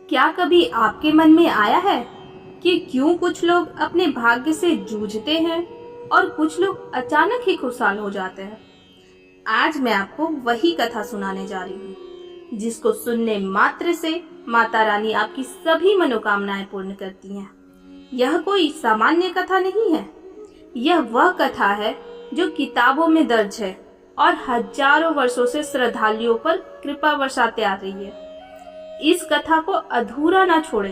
क्या कभी आपके मन में आया है कि क्यों कुछ लोग अपने भाग्य से जूझते हैं और कुछ लोग अचानक ही खुशहाल हो जाते हैं? आज मैं आपको वही कथा सुनाने जा रही हूँ, जिसको सुनने मात्र से माता रानी आपकी सभी मनोकामनाएं पूर्ण करती हैं। यह कोई सामान्य कथा नहीं है। यह वह कथा है जो किताबों में दर्ज है और हजारों वर्षों से श्रद्धालुओं पर कृपा बरसाते आ रही है। इस कथा को अधूरा ना छोड़े।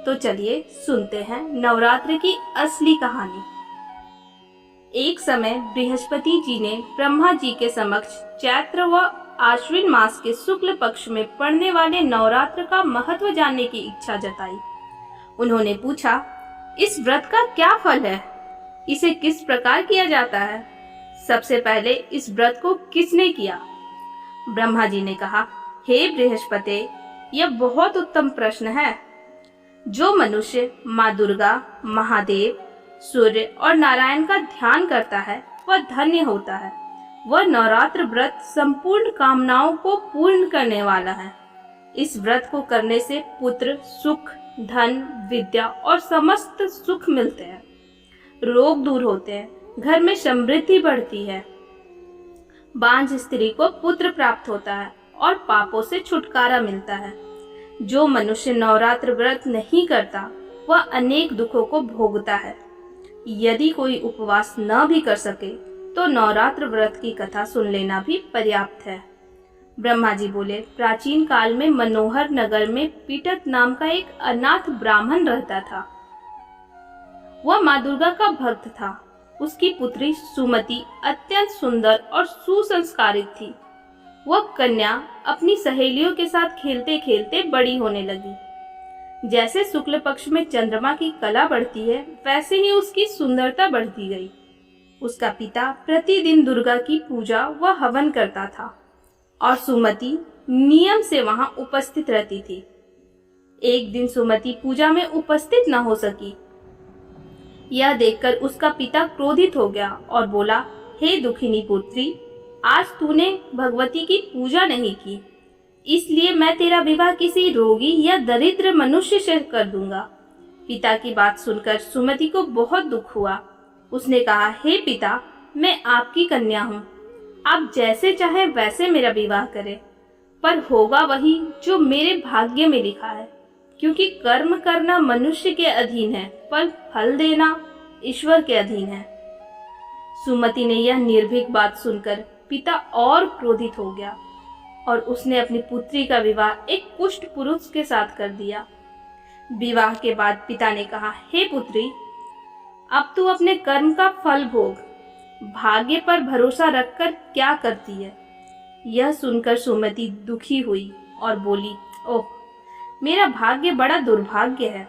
तो चलिए सुनते हैं नवरात्र की असली कहानी। एक समय बृहस्पति जी ने ब्रह्मा जी के समक्ष चैत्र व आश्विन मास के शुक्ल पक्ष में पड़ने वाले नवरात्र का महत्व जानने की इच्छा जताई। उन्होंने पूछा, इस व्रत का क्या फल है? इसे किस प्रकार किया जाता है? सबसे पहले इस व्रत को किसने किया? ब्रह्मा जी ने कहा, हे बृहस्पति, यह बहुत उत्तम प्रश्न है। जो मनुष्य माँ दुर्गा, महादेव, सूर्य और नारायण का ध्यान करता है वह धन्य होता है। वह नवरात्र व्रत संपूर्ण कामनाओं को पूर्ण करने वाला है। इस व्रत को करने से पुत्र, सुख, धन, विद्या और समस्त सुख मिलते हैं। रोग दूर होते हैं, घर में समृद्धि बढ़ती है, बांझ स्त्री को पुत्र प्राप्त होता है और पापों से छुटकारा मिलता है। जो मनुष्य नवरात्र व्रत नहीं करता वह अनेक दुखों को भोगता है। यदि कोई उपवास न भी कर सके तो नवरात्र व्रत की कथा सुन लेना भी पर्याप्त है। ब्रह्मा जी बोले, प्राचीन काल में मनोहर नगर में पीटत नाम का एक अनाथ ब्राह्मण रहता था। वह माँ दुर्गा का भक्त था। उसकी पुत्री सुमति अत्यंत सुंदर और सुसंस्कारित थी। वह कन्या अपनी सहेलियों के साथ खेलते खेलते बड़ी होने लगी। जैसे शुक्ल पक्ष में चंद्रमा की कला बढ़ती है, वैसे ही उसकी सुंदरता बढ़ती गई। उसका पिता प्रतिदिन दुर्गा की पूजा व हवन करता था और सुमति नियम से वहां उपस्थित रहती थी। एक दिन सुमति पूजा में उपस्थित न हो सकी। यह देखकर उसका पिता क्रोधित हो गया और बोला, हे दुखिनी पुत्री, आज तूने भगवती की पूजा नहीं की, इसलिए मैं तेरा विवाह किसी रोगी या दरिद्र मनुष्य से कर दूंगा। पिता की बात सुनकर सुमति को बहुत दुख हुआ। उसने कहा, हे पिता, मैं आपकी कन्या हूँ, आप जैसे चाहे वैसे मेरा विवाह करें, पर होगा वही जो मेरे भाग्य में लिखा है, क्योंकि कर्म करना मनुष्य के अधीन है, पर फल देना ईश्वर के अधीन है। सुमति ने यह निर्भीक बात सुनकर पिता और क्रोधित हो गया और उसने अपनी पुत्री का विवाह एक कुष्ठ पुरुष के साथ कर दिया। विवाह के बाद पिता ने कहा, हे पुत्री, अब तू अपने कर्म का फल भोग, भाग्य पर भरोसा रखकर क्या करती है? यह सुनकर सुमति दुखी हुई और बोली, ओह, मेरा भाग्य बड़ा दुर्भाग्य है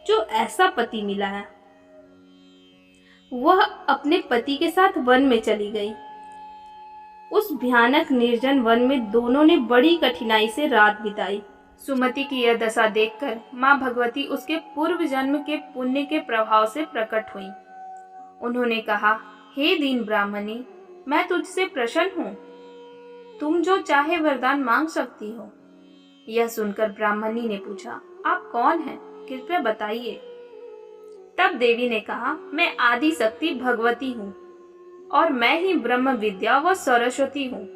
जो ऐसा पति मिला है। वह अपने पति के साथ वन में चली गई। उस भयानक निर्जन वन में दोनों ने बड़ी कठिनाई से रात बिताई। सुमति की यह दशा देखकर माँ भगवती उसके पूर्व जन्म के पुण्य के प्रभाव से प्रकट हुई। उन्होंने कहा, हे दीन ब्राह्मणी, मैं तुझसे प्रसन्न हूँ, तुम जो चाहे वरदान मांग सकती हो। यह सुनकर ब्राह्मणी ने पूछा, आप कौन हैं? कृपया बताइए। तब देवी ने कहा, मैं आदि शक्ति भगवती हूँ और मैं ही ब्रह्म विद्या व सरस्वती हूँ।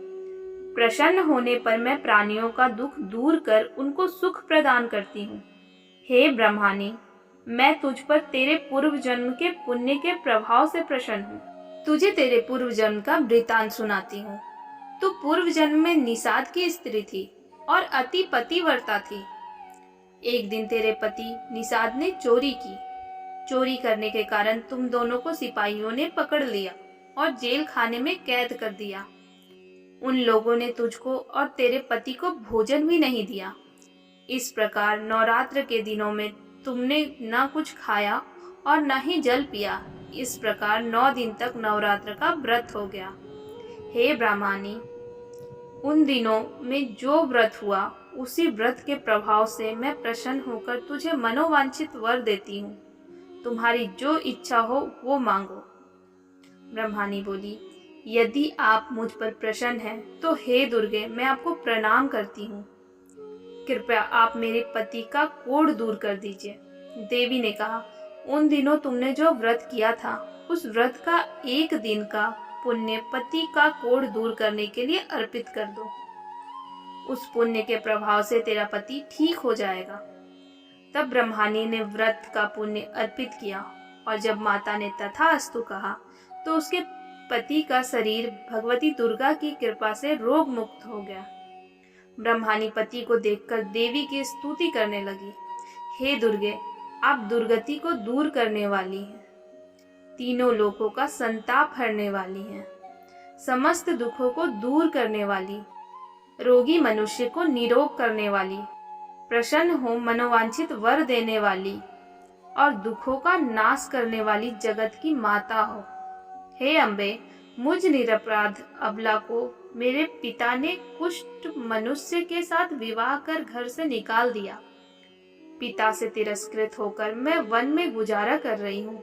प्रसन्न होने पर मैं प्राणियों का दुख दूर कर उनको सुख प्रदान करती हूँ। हे ब्रह्मानी, मैं तुझ पर तेरे पूर्व जन्म के पुण्य के प्रभाव से प्रसन्न हूँ। तुझे तेरे पूर्व जन्म का वृतांत सुनाती हूँ। तू पूर्व जन्म में निषाद की स्त्री थी और अति पतिव्रता थी। एक दिन तेरे पति निषाद ने चोरी की। चोरी करने के कारण तुम दोनों को सिपाहियों ने पकड़ लिया और जेल खाने में कैद कर दिया। उन लोगों ने तुझको और तेरे पति को भोजन भी नहीं दिया। इस प्रकार नवरात्र के दिनों में तुमने न कुछ खाया और न ही जल पिया। इस प्रकार 9 दिन तक नवरात्र का व्रत हो गया। हे ब्राह्मणी, उन दिनों में जो व्रत हुआ, उसी व्रत के प्रभाव से मैं प्रसन्न होकर तुझे मनोवांछित वर देती हूँ। तुम्हारी जो इच्छा हो वो मांगो। ब्रह्मानी बोली, यदि आप मुझ पर प्रसन्न हैं तो हे दुर्गे, मैं आपको प्रणाम करती हूँ। कृपया आप मेरे पति का कोढ़ दूर कर दीजिए। देवी ने कहा, उन दिनों तुमने जो व्रत किया था, उस व्रत का एक दिन का पुण्य पति का कोढ़ दूर करने के लिए अर्पित कर दो। उस पुण्य के प्रभाव से तेरा पति ठीक हो जाएगा। तब ब्रह्मानी ने व्रत का पुण्य अर्पित किया और जब माता ने तथास्तु कहा तो उसके पति का शरीर भगवती दुर्गा की कृपा से रोग मुक्त हो गया। ब्रह्मानी पति को देखकर देवी की स्तुति करने लगी। हे दुर्गे, आप दुर्गति को दूर करने वाली हैं, तीनों लोकों का संताप हरने वाली हैं, समस्त दुखों को दूर करने वाली, रोगी मनुष्य को निरोग करने वाली, प्रसन्न हो मनोवांछित वर देने वाली और दुखों का नाश करने वाली जगत की माता हो। हे अम्बे, मुझ निरपराध अबला को मेरे पिता ने कुष्ठ मनुष्य के साथ विवाह कर घर से निकाल दिया। पिता से तिरस्कृत होकर मैं वन में गुजारा कर रही हूँ।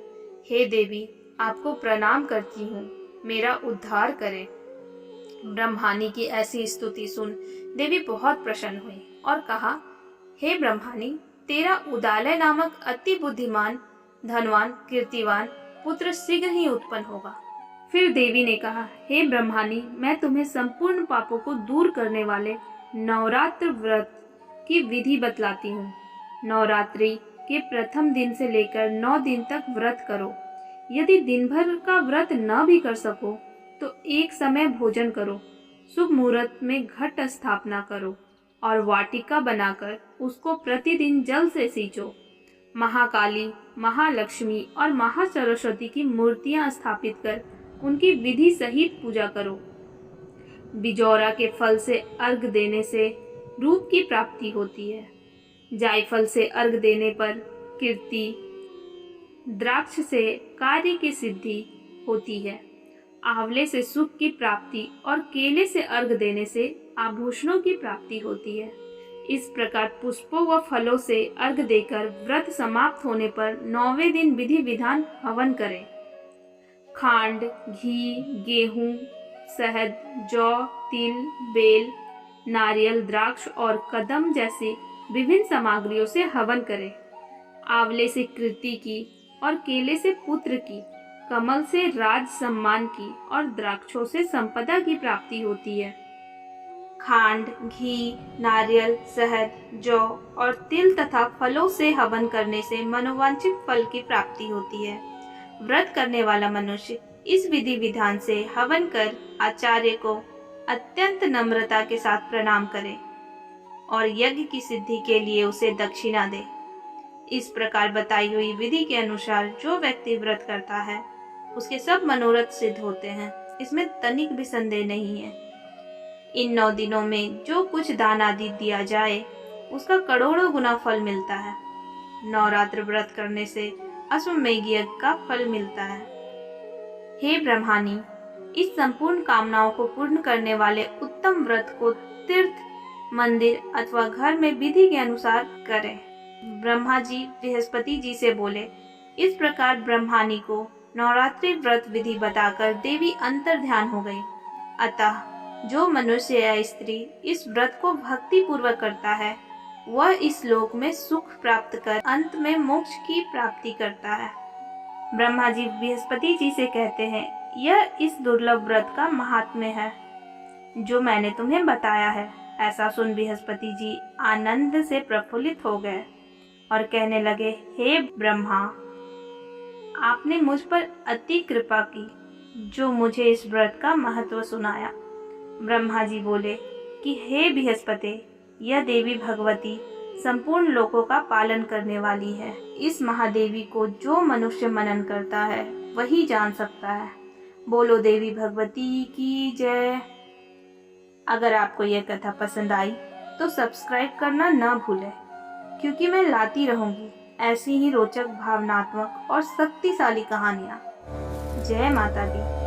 हे देवी, आपको प्रणाम करती हूँ, मेरा उद्धार करें। ब्रह्मानी की ऐसी स्तुति सुन देवी बहुत प्रसन्न हुई और कहा, हे ब्रह्मानी, तेरा उदालय नामक अति बुद्धिमान, धनवान, कीर्तिवान पुत्र शीघ्र ही उत्पन्न होगा। फिर देवी ने कहा, हे ब्रह्मानी, मैं तुम्हें संपूर्ण पापों को दूर करने वाले नवरात्र व्रत की विधि बतलाती हूँ। नवरात्रि के प्रथम दिन से लेकर 9 दिन तक व्रत करो। यदि दिन भर का व्रत न भी कर सको तो एक समय भोजन करो। शुभ मुहूर्त में घट स्थापना करो और वाटिका बनाकर उसको प्रतिदिन जल से सींचो। महाकाली, महालक्ष्मी और महासरस्वती की मूर्तियां स्थापित कर उनकी विधि सहित पूजा करो। बिजौरा के फल से अर्घ देने से रूप की प्राप्ति होती है। जायफल से अर्घ देने पर कीर्ति, द्राक्ष से कार्य की सिद्धि होती है। आंवले से सुख की प्राप्ति और केले से अर्घ देने से आभूषणों की प्राप्ति होती है। इस प्रकार पुष्पों व फलों से अर्घ देकर व्रत समाप्त होने पर 9वें दिन विधि विधान हवन करें। खांड, घी, गेहूं, शहद, जौ, तिल, बेल, नारियल, द्राक्ष और कदम जैसी विभिन्न सामग्रियों से हवन करें। आंवले से कीर्ति की और केले से पुत्र की, कमल से राज सम्मान की और द्राक्षों से संपदा की प्राप्ति होती है। खांड, घी, नारियल, शहद, जौ और तिल तथा फलों से हवन करने से मनोवांछित फल की प्राप्ति होती है। व्रत करने वाला मनुष्य इस विधि विधान से हवन कर आचार्य को अत्यंत नम्रता के साथ प्रणाम करे और यज्ञ की सिद्धि के लिए उसे दक्षिणा दे। इस प्रकार बताई हुई विधि के अनुसार जो व्यक्ति व्रत करता है उसके सब मनोरथ सिद्ध होते हैं, इसमें तनिक भी संदेह नहीं है। इन 9 दिनों में जो कुछ दान आदि दिया जाए उसका करोड़ों गुना फल मिलता है। नवरात्र व्रत करने से अश्वमेध यज्ञ का फल मिलता है। हे ब्रह्मानी, इस संपूर्ण कामनाओं को पूर्ण करने वाले उत्तम व्रत को तीर्थ, मंदिर अथवा घर में विधि के अनुसार करें। ब्रह्मा जी बृहस्पति जी से बोले। इस प्रकार ब्रह्मानी को नवरात्रि व्रत विधि बताकर देवी अंतर ध्यान हो गई। अतः जो मनुष्य या स्त्री इस व्रत को भक्ति पूर्वक करता है वह इस लोक में सुख प्राप्त कर अंत में मोक्ष की प्राप्ति करता है। ब्रह्मा जी बृहस्पति जी से कहते हैं, यह इस दुर्लभ व्रत का महात्म्य है जो मैंने तुम्हें बताया है। ऐसा सुन बृहस्पति जी आनंद से प्रफुल्लित हो गए और कहने लगे, हे ब्रह्मा, आपने मुझ पर अति कृपा की जो मुझे इस व्रत का महत्व सुनाया। ब्रह्मा जी बोले कि हे बृहस्पति, यह देवी भगवती संपूर्ण लोकों का पालन करने वाली है। इस महादेवी को जो मनुष्य मनन करता है वही जान सकता है। बोलो देवी भगवती की जय। अगर आपको यह कथा पसंद आई तो सब्सक्राइब करना न भूलें, क्योंकि मैं लाती रहूंगी ऐसी ही रोचक, भावनात्मक और शक्तिशाली कहानियाँ। जय माता दी।